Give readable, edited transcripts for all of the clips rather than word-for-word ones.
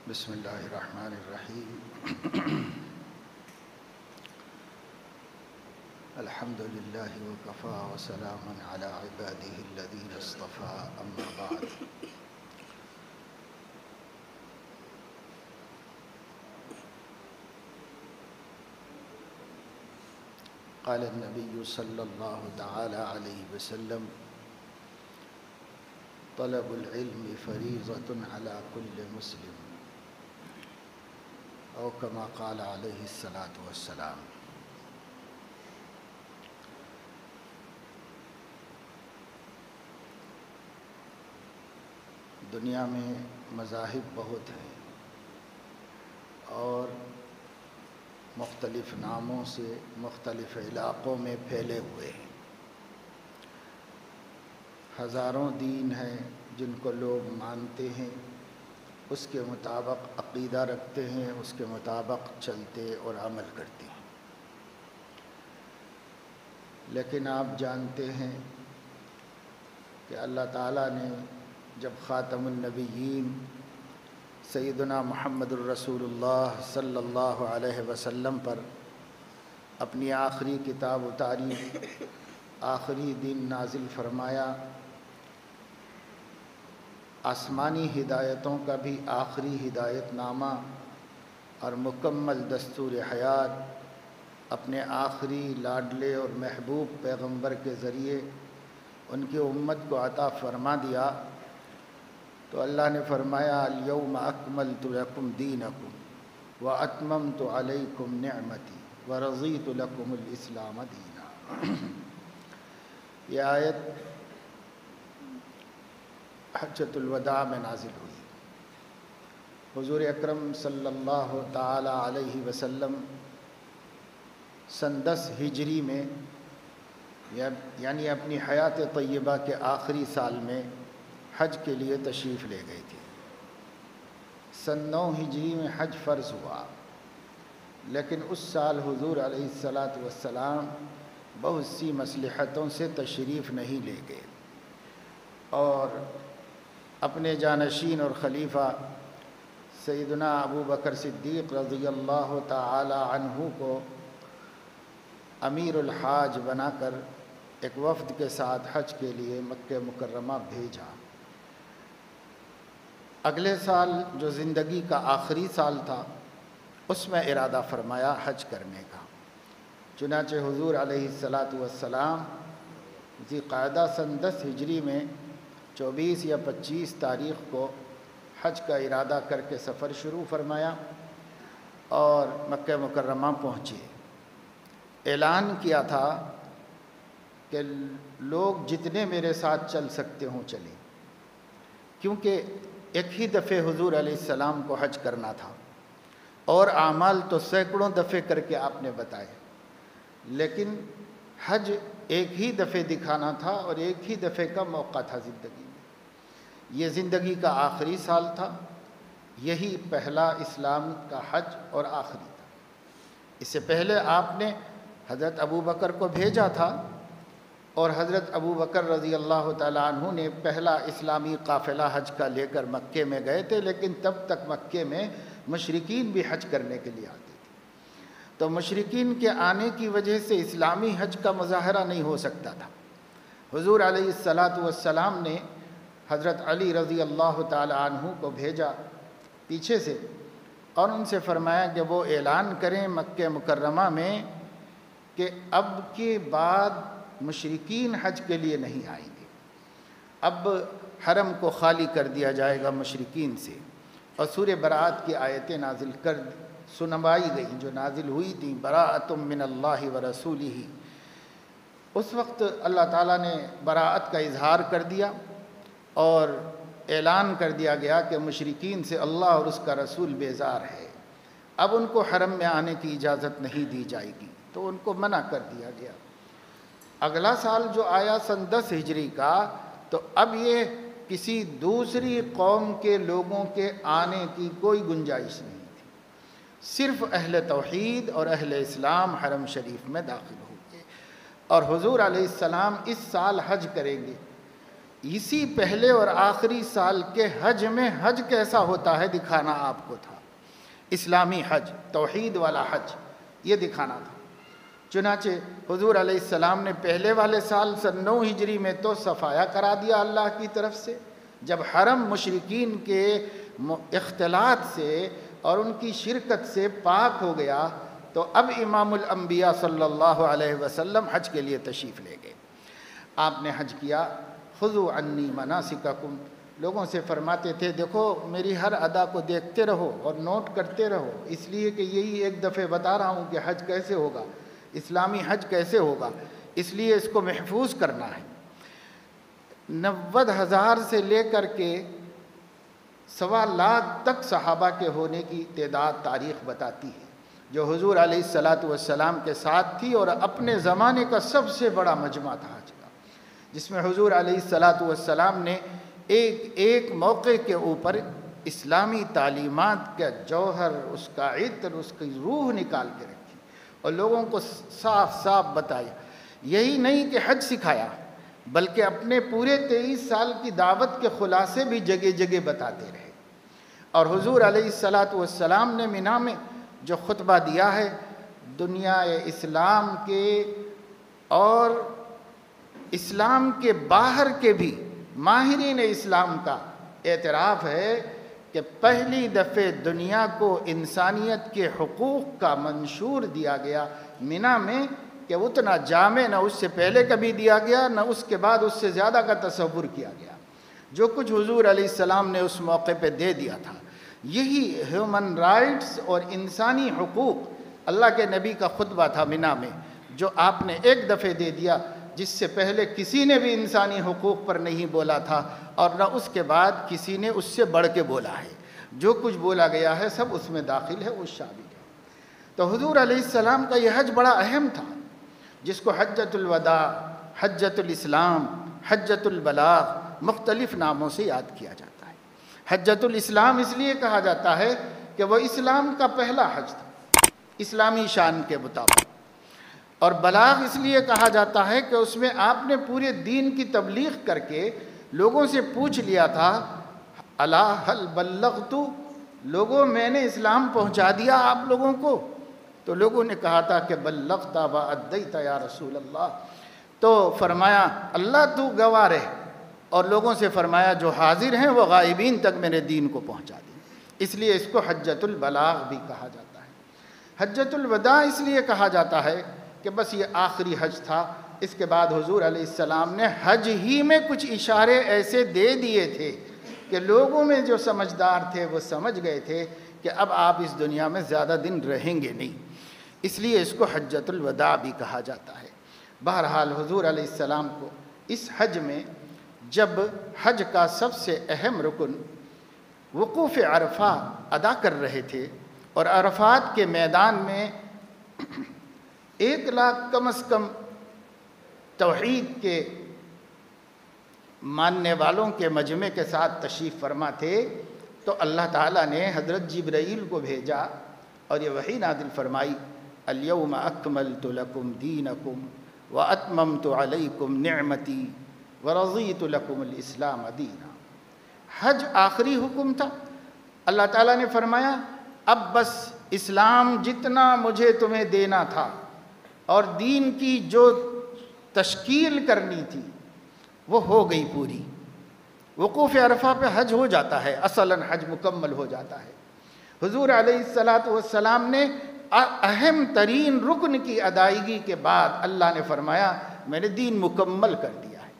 بسم اللہ الرحمن الرحیم الحمد للہ وکفی وسلام علی عبادہ الذین اصطفی اما بعد قال النبی صلی اللہ تعالی علیہ وسلم طلب العلم فریضۃ علی کل مسلم او کما قال علیہ الصلاۃ والسلام۔ دنیا میں مذاہب بہت ہیں اور مختلف ناموں سے مختلف علاقوں میں پھیلے ہوئے ہیں۔ ہزاروں دین ہیں جن کو لوگ مانتے ہیں، اس کے مطابق عقیدہ رکھتے ہیں، اس کے مطابق چلتے اور عمل کرتے ہیں۔ لیکن آپ جانتے ہیں کہ اللہ تعالیٰ نے جب خاتم النبیین سیدنا محمد الرسول اللہ صلی اللہ علیہ وسلم پر اپنی آخری کتاب اتاری، آخری دن نازل فرمایا، آسمانی ہدایتوں کا بھی آخری ہدایت نامہ اور مکمل دستور حیات اپنے آخری لاڈلے اور محبوب پیغمبر کے ذریعے ان کی امت کو عطا فرما دیا، تو اللہ نے فرمایا الیوم اکملت لکم دینکم واتممت علیکم نعمتی ورضیت لکم الاسلام دینا۔ یہ آیت حجۃ الوداع میں نازل ہوئی۔ حضور اکرم صلی اللہ تعالی علیہ وسلم سن 10 ہجری میں یعنی اپنی حیات طیبہ کے آخری سال میں حج کے لیے تشریف لے گئے تھے۔ سن 9 ہجری میں حج فرض ہوا، لیکن اس سال حضور علیہ السلام بہت سی مصلحتوں سے تشریف نہیں لے گئے اور اپنے جانشین اور خلیفہ سیدنا ابو بکر صدیق رضی اللہ تعالی عنہ کو امیر الحاج بنا کر ایک وفد کے ساتھ حج کے لیے مکہ مکرمہ بھیجا۔ اگلے سال جو زندگی کا آخری سال تھا، اس میں ارادہ فرمایا حج کرنے کا۔ چنانچہ حضور علیہ السلام ذی قعدہ سن 10 ہجری میں 24 یا 25 تاریخ کو حج کا ارادہ کر کے سفر شروع فرمایا اور مکہ مکرمہ پہنچے۔ اعلان کیا تھا کہ لوگ جتنے میرے ساتھ چل سکتے ہوں چلیں، کیونکہ ایک ہی دفعے حضور علیہ السلام کو حج کرنا تھا اور اعمال تو سینکڑوں دفعے کر کے آپ نے بتائے، لیکن حج ایک ہی دفعے دکھانا تھا اور ایک ہی دفعے کا موقع تھا زندگی میں۔ یہ زندگی کا آخری سال تھا، یہی پہلا اسلام کا حج اور آخری تھا۔ اس سے پہلے آپ نے حضرت ابو بکر کو بھیجا تھا اور حضرت ابو بکر رضی اللہ تعالیٰ عنہ نے پہلا اسلامی قافلہ حج کا لے کر مکے میں گئے تھے، لیکن تب تک مکے میں مشرکین بھی حج کرنے کے لیے آتے تھے، تو مشرکین کے آنے کی وجہ سے اسلامی حج کا مظاہرہ نہیں ہو سکتا تھا۔ حضور علیہ السلام نے حضرت علی رضی اللہ تعالی عنہ کو بھیجا پیچھے سے اور ان سے فرمایا کہ وہ اعلان کریں مکہ مکرمہ میں کہ اب کے بعد مشرکین حج کے لیے نہیں آئیں گے، اب حرم کو خالی کر دیا جائے گا مشرکین سے۔ اور سورہ براءت کی آیتیں نازل کر سنوائی گئیں جو نازل ہوئی تھیں، براءۃ من اللہ ورسولہ۔ اس وقت اللہ تعالیٰ نے براءت کا اظہار کر دیا اور اعلان کر دیا گیا کہ مشرکین سے اللہ اور اس کا رسول بیزار ہے، اب ان کو حرم میں آنے کی اجازت نہیں دی جائے گی، تو ان کو منع کر دیا گیا۔ اگلا سال جو آیا سن 10 ہجری کا، تو اب یہ کسی دوسری قوم کے لوگوں کے آنے کی کوئی گنجائش نہیں تھی، صرف اہل توحید اور اہل اسلام حرم شریف میں داخل ہو گئے۔ اور حضور علیہ السلام اس سال حج کریں گے، اسی پہلے اور آخری سال کے حج میں حج کیسا ہوتا ہے دکھانا آپ کو تھا، اسلامی حج، توحید والا حج، یہ دکھانا تھا۔ چنانچہ حضور علیہ السلام نے پہلے والے سال سن 9 ہجری میں تو صفایا کرا دیا اللہ کی طرف سے، جب حرم مشرکین کے اختلاط سے اور ان کی شرکت سے پاک ہو گیا، تو اب امام الانبیاء صلی اللہ علیہ وسلم حج کے لیے تشریف لے گئے۔ آپ نے حج کیا، خذوا عنی مناسککم، لوگوں سے فرماتے تھے دیکھو میری ہر ادا کو دیکھتے رہو اور نوٹ کرتے رہو، اس لیے کہ یہی ایک دفعہ بتا رہا ہوں کہ حج کیسے ہوگا، اسلامی حج کیسے ہوگا، اس لیے اس کو محفوظ کرنا ہے۔ 90,000 سے لے کر کے 1.25 تک صحابہ کے ہونے کی تعداد تاریخ بتاتی ہے، جو حضور علیہ السلام کے ساتھ تھی، اور اپنے زمانے کا سب سے بڑا مجمع تھا حج کا، جس میں حضور علیہ السلام نے ایک موقع کے اوپر اسلامی تعلیمات کا جوہر، اس کا عطر، اس کی روح نکال کے رکھی اور لوگوں کو صاف صاف بتایا۔ یہی نہیں کہ حج سکھایا، بلکہ اپنے پورے 23 سال کی دعوت کے خلاصے بھی جگہ جگہ بتاتے رہے۔ اور حضور علیہ السلام نے مینا میں جو خطبہ دیا ہے، دنیا اسلام کے اور اسلام کے باہر کے بھی ماہرین اسلام کا اعتراف ہے کہ پہلی دفعہ دنیا کو انسانیت کے حقوق کا منشور دیا گیا مینا میں، کہ اتنا جامع نہ اس سے پہلے کبھی دیا گیا، نہ اس کے بعد اس سے زیادہ کا تصور کیا گیا۔ جو کچھ حضور علیہ السلام نے اس موقع پہ دے دیا تھا، یہی ہیومن رائٹس اور انسانی حقوق اللہ کے نبی کا خطبہ تھا مینا میں، جو آپ نے ایک دفعہ دے دیا، جس سے پہلے کسی نے بھی انسانی حقوق پر نہیں بولا تھا، اور نہ اس کے بعد کسی نے اس سے بڑھ کے بولا ہے۔ جو کچھ بولا گیا ہے سب اس میں داخل ہے، وہ شامل ہے۔ تو حضور علیہ السلام کا یہ حج بڑا اہم تھا، جس کو حجۃ الوداع، حجۃ الاسلام، حجۃ البلاغ مختلف ناموں سے یاد کیا جاتا ہے۔ حجۃ الاسلام اس لیے کہا جاتا ہے کہ وہ اسلام کا پہلا حج تھا اسلامی شان کے مطابق، اور بلاغ اس لیے کہا جاتا ہے کہ اس میں آپ نے پورے دین کی تبلیغ کر کے لوگوں سے پوچھ لیا تھا، الا هل بلغت، لوگوں میں نے اسلام پہنچا دیا آپ لوگوں کو؟ تو لوگوں نے کہا تھا کہ بلغت و ادیت یا رسول اللہ، تو فرمایا اللہ تو گواہ رہے، اور لوگوں سے فرمایا جو حاضر ہیں وہ غائبین تک میں نے دین کو پہنچا دیا۔ اس لیے اس کو حجۃ البلاغ بھی کہا جاتا ہے۔ حجۃ الوداع اس لیے کہا جاتا ہے کہ بس یہ آخری حج تھا، اس کے بعد حضور علیہ السلام نے حج ہی میں کچھ اشارے ایسے دے دیے تھے کہ لوگوں میں جو سمجھدار تھے وہ سمجھ گئے تھے کہ اب آپ اس دنیا میں زیادہ دن رہیں گے نہیں، اس لیے اس کو حجۃ الوداع بھی کہا جاتا ہے۔ بہرحال حضور علیہ السلام کو اس حج میں، جب حج کا سب سے اہم رکن وقوف عرفہ ادا کر رہے تھے، اور عرفات کے میدان میں 1 لاکھ کم از کم توحید کے ماننے والوں کے مجمع کے ساتھ تشریف فرما تھے، تو اللہ تعالیٰ نے حضرت جبرائیل کو بھیجا اور یہ وحی نازل فرمائی، الیوم اکملت لکم دینکم واتممت علیکم نعمتی ورضیت لکم الاسلام دینا۔ حج آخری حکم تھا، اللہ تعالیٰ نے فرمایا اب بس اسلام جتنا مجھے تمہیں دینا تھا اور دین کی جو تشکیل کرنی تھی وہ ہو گئی پوری۔ وقوف عرفہ پہ حج ہو جاتا ہے، اصلاً حج مکمل ہو جاتا ہے۔ حضور علیہ السلام نے اہم ترین رکن کی ادائیگی کے بعد اللہ نے فرمایا میں نے دین مکمل کر دیا ہے۔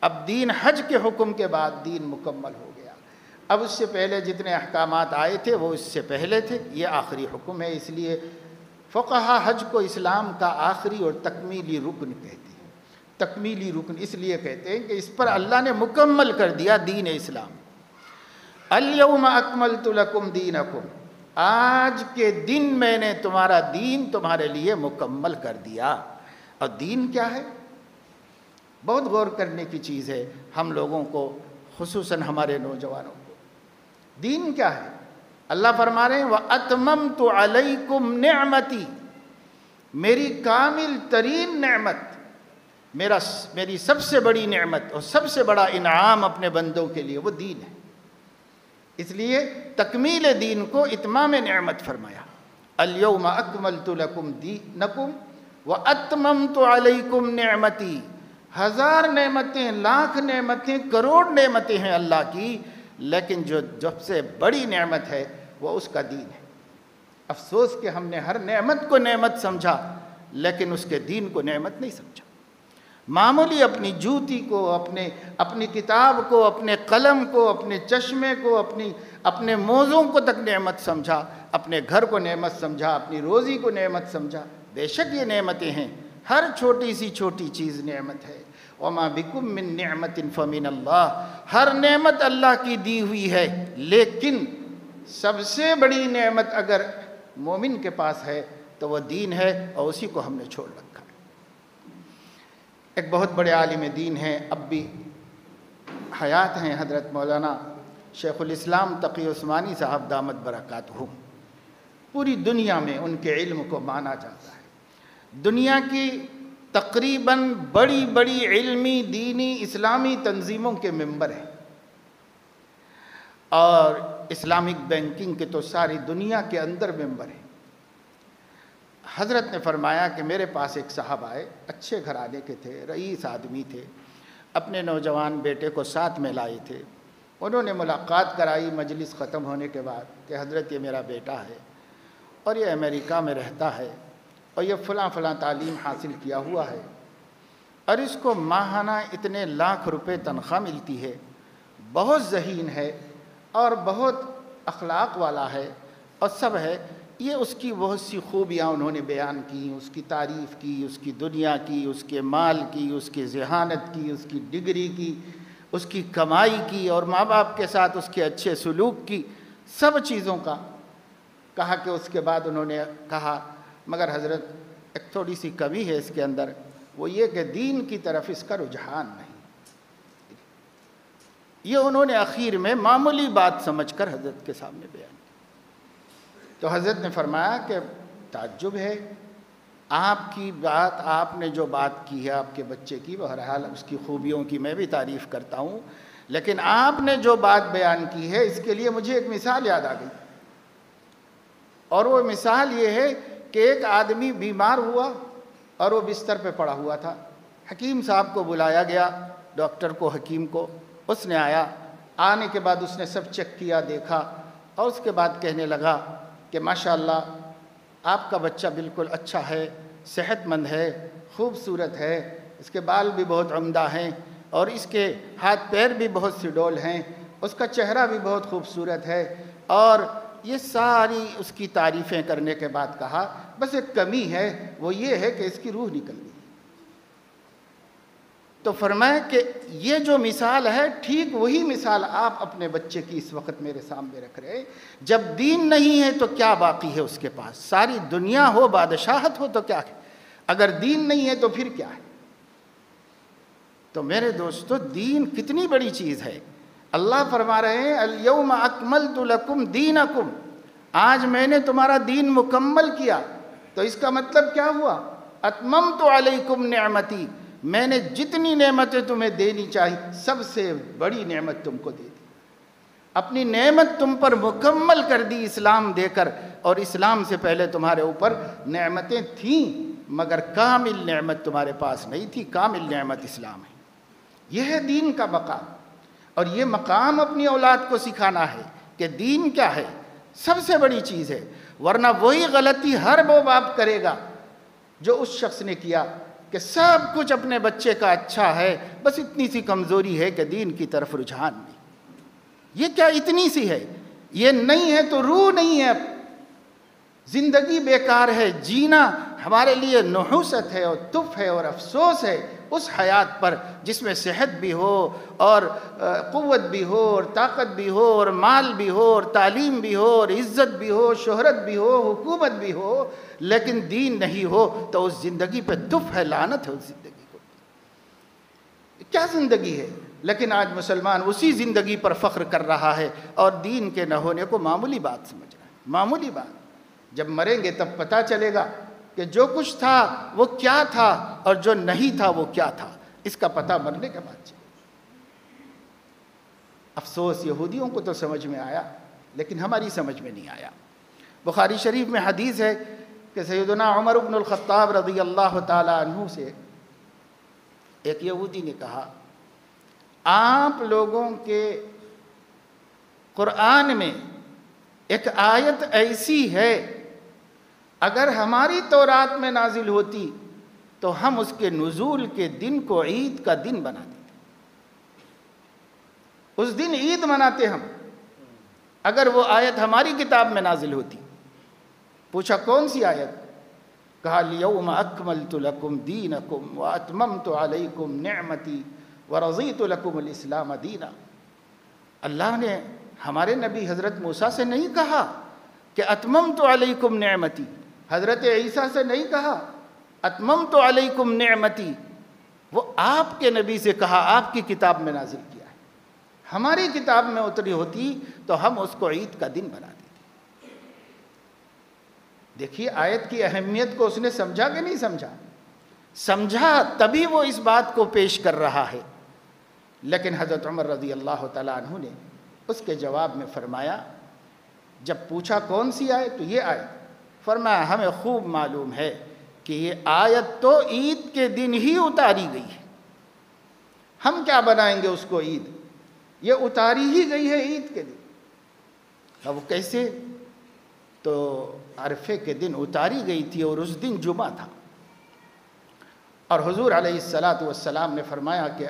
اب دین حج کے حکم کے بعد دین مکمل ہو گیا۔ اب اس سے پہلے جتنے احکامات آئے تھے وہ اس سے پہلے تھے، یہ آخری حکم ہے۔ اس لیے فقہا حج کو اسلام کا آخری اور تکمیلی رکن کہتے ہیں۔ تکمیلی رکن اس لیے کہتے ہیں کہ اس پر اللہ نے مکمل کر دیا دین اسلام۔ الیوم اکملت لکم دینکم، آج کے دن میں نے تمہارا دین تمہارے لیے مکمل کر دیا۔ اور دین کیا ہے؟ بہت غور کرنے کی چیز ہے ہم لوگوں کو، خصوصاً ہمارے نوجوانوں کو۔ دین کیا ہے؟ اللہ فرما رہے ہیں وَأَتْمَمْتُ عَلَيْكُمْ نِعْمَتِي، میری کامل ترین نعمت میری سب سے بڑی نعمت اور سب سے بڑا انعام اپنے بندوں کے لیے وہ دین ہے۔ اس لیے تکمیل دین کو اتمام نعمت فرمایا، الیوم اکملت لکم دینکم واتممت علیکم نعمتی۔ ہزار نعمتیں، لاکھ نعمتیں، کروڑ نعمتیں ہیں اللہ کی، لیکن جو سب سے بڑی نعمت ہے وہ اس کا دین ہے۔ افسوس کہ ہم نے ہر نعمت کو نعمت سمجھا لیکن اس کے دین کو نعمت نہیں سمجھا۔ معمولی اپنی جوتی کو، اپنی کتاب کو، اپنے قلم کو، اپنے چشمے کو، اپنے موزوں کو تک نعمت سمجھا، اپنے گھر کو نعمت سمجھا، اپنی روزی کو نعمت سمجھا۔ بے شک یہ نعمتیں ہیں، ہر چھوٹی سی چھوٹی چیز نعمت ہے۔ وَمَا بِكُم مِّن نِّعْمَةٍ فَمِنَ اللَّهِ، ہر نعمت اللہ کی دی ہوئی ہے، لیکن سب سے بڑی نعمت اگر مومن کے پاس ہے تو وہ دین ہے، اور اسی کو ہم نے چھوڑ رکھا ہے۔ ایک بہت بڑے عالم دین ہیں، اب بھی حیات ہیں، حضرت مولانا شیخ الاسلام تقی عثمانی صاحب دامت برکاتہ۔ پوری دنیا میں ان کے علم کو مانا جاتا ہے۔ دنیا کی تقریباً بڑی بڑی علمی، دینی، اسلامی تنظیموں کے ممبر ہیں، اور اسلامک بینکنگ کے تو ساری دنیا کے اندر ممبر ہیں۔ حضرت نے فرمایا کہ میرے پاس ایک صاحب آئے، اچھے گھرانے کے تھے، رئیس آدمی تھے، اپنے نوجوان بیٹے کو ساتھ میں لائے تھے۔ انہوں نے ملاقات کرائی مجلس ختم ہونے کے بعد کہ حضرت یہ میرا بیٹا ہے اور یہ امریکہ میں رہتا ہے اور یہ فلاں فلاں تعلیم حاصل کیا ہوا ہے، اور اس کو ماہانہ اتنے لاکھ روپے تنخواہ ملتی ہے، بہت ذہین ہے اور بہت اخلاق والا ہے اور سب ہے۔ یہ اس کی بہت سی خوبیاں انہوں نے بیان کی، اس کی تعریف کی، اس کی دنیا کی، اس کے مال کی، اس کی ذہانت کی، اس کی ڈگری کی، اس کی کمائی کی، اور ماں باپ کے ساتھ اس کے اچھے سلوک کی، سب چیزوں کا کہا۔ کہ اس کے بعد انہوں نے کہا مگر حضرت ایک تھوڑی سی کمی ہے اس کے اندر، وہ یہ کہ دین کی طرف اس کا رجحان نہیں۔ یہ انہوں نے اخیر میں معمولی بات سمجھ کر حضرت کے سامنے بیان کی۔ تو حضرت نے فرمایا کہ تعجب ہے، آپ کی بات، آپ نے جو بات کی ہے آپ کے بچے کی، بہرحال اس کی خوبیوں کی میں بھی تعریف کرتا ہوں، لیکن آپ نے جو بات بیان کی ہے اس کے لیے مجھے ایک مثال یاد آ گئی، اور وہ مثال یہ ہے کہ ایک آدمی بیمار ہوا اور وہ بستر پہ پڑا ہوا تھا۔ حکیم صاحب کو بلایا گیا، ڈاکٹر کو، حکیم کو۔ اس نے آیا، آنے کے بعد اس نے سب چیک کیا، دیکھا، اور اس کے بعد کہنے لگا کہ ماشاءاللہ آپ کا بچہ بالکل اچھا ہے، صحت مند ہے، خوبصورت ہے، اس کے بال بھی بہت عمدہ ہیں، اور اس کے ہاتھ پیر بھی بہت سڈول ہیں، اس کا چہرہ بھی بہت خوبصورت ہے، اور یہ ساری اس کی تعریفیں کرنے کے بعد کہا بس ایک کمی ہے، وہ یہ ہے کہ اس کی روح نکل گئی۔ تو فرمایا کہ یہ جو مثال ہے ٹھیک وہی مثال آپ اپنے بچے کی اس وقت میرے سامنے رکھ رہے ہیں۔ جب دین نہیں ہے تو کیا باقی ہے اس کے پاس؟ ساری دنیا ہو، بادشاہت ہو، تو کیا ہے؟ اگر دین نہیں ہے تو پھر کیا ہے؟ تو میرے دوستو، دین کتنی بڑی چیز ہے۔ اللہ فرما رہے ہیں الیوم اکملت لکم دینکم، آج میں نے تمہارا دین مکمل کیا۔ تو اس کا مطلب کیا ہوا؟ اتممت علیکم نعمتی، میں نے جتنی نعمتیں تمہیں دینی چاہی سب سے بڑی نعمت تم کو دے دی، اپنی نعمت تم پر مکمل کر دی اسلام دے کر۔ اور اسلام سے پہلے تمہارے اوپر نعمتیں تھیں مگر کامل نعمت تمہارے پاس نہیں تھی، کامل نعمت اسلام ہے۔ یہ ہے دین کا مقام، اور یہ مقام اپنی اولاد کو سکھانا ہے کہ دین کیا ہے، سب سے بڑی چیز ہے۔ ورنہ وہی غلطی ہر وہ باپ کرے گا جو اس شخص نے کیا کہ سب کچھ اپنے بچے کا اچھا ہے، بس اتنی سی کمزوری ہے کہ دین کی طرف رجحان نہیں۔ یہ کیا اتنی سی ہے؟ یہ نہیں ہے تو روح نہیں ہے، زندگی بیکار ہے، جینا ہمارے لیے نحوست ہے اور تف ہے اور افسوس ہے اس حیات پر جس میں صحت بھی ہو اور قوت بھی ہو اور طاقت بھی ہو اور مال بھی ہو اور تعلیم بھی ہو اور عزت بھی ہو، شہرت بھی ہو، حکومت بھی ہو، لیکن دین نہیں ہو تو اس زندگی پہ دف ہے، لعنت ہے اس زندگی کو۔ کیا زندگی ہے؟ لیکن آج مسلمان اسی زندگی پر فخر کر رہا ہے اور دین کے نہ ہونے کو معمولی بات سمجھ رہا ہے، معمولی بات۔ جب مریں گے تب پتہ چلے گا کہ جو کچھ تھا وہ کیا تھا اور جو نہیں تھا وہ کیا تھا، اس کا پتہ مرنے کے بعد چلے۔ افسوس یہودیوں کو تو سمجھ میں آیا لیکن ہماری سمجھ میں نہیں آیا۔ بخاری شریف میں حدیث ہے کہ سیدنا عمر بن الخطاب رضی اللہ تعالی عنہ سے ایک یہودی نے کہا، آپ لوگوں کے قرآن میں ایک آیت ایسی ہے اگر ہماری تورات میں نازل ہوتی تو ہم اس کے نزول کے دن کو عید کا دن بنا دیتے، اس دن عید مناتے ہم اگر وہ آیت ہماری کتاب میں نازل ہوتی۔ پوچھا کون سی آیت؟ کہا اليوم اکملت لکم دینکم واتممت علیکم نعمتی ورضیت لکم الاسلام دینا۔ اللہ نے ہمارے نبی حضرت موسیٰ سے نہیں کہا کہ اتممت علیکم نعمتی، حضرت عیسیٰ سے نہیں کہا اتممت علیکم نعمتی، وہ آپ کے نبی سے کہا، آپ کی کتاب میں نازل کیا ہے۔ ہماری کتاب میں اتری ہوتی تو ہم اس کو عید کا دن بنا دیتے۔ دیکھیے آیت کی اہمیت کو اس نے سمجھا کہ نہیں سمجھا؟ سمجھا تبھی وہ اس بات کو پیش کر رہا ہے۔ لیکن حضرت عمر رضی اللہ تعالیٰ عنہ نے اس کے جواب میں فرمایا، جب پوچھا کون سی آیت؟ تو یہ آیت۔ فرمایا ہمیں خوب معلوم ہے کہ یہ آیت تو عید کے دن ہی اتاری گئی ہے، ہم کیا بنائیں گے اس کو عید، یہ اتاری ہی گئی ہے عید کے دن۔ اب کیسے؟ تو عرفے کے دن اتاری گئی تھی اور اس دن جمعہ تھا، اور حضور علیہ السلام نے فرمایا کہ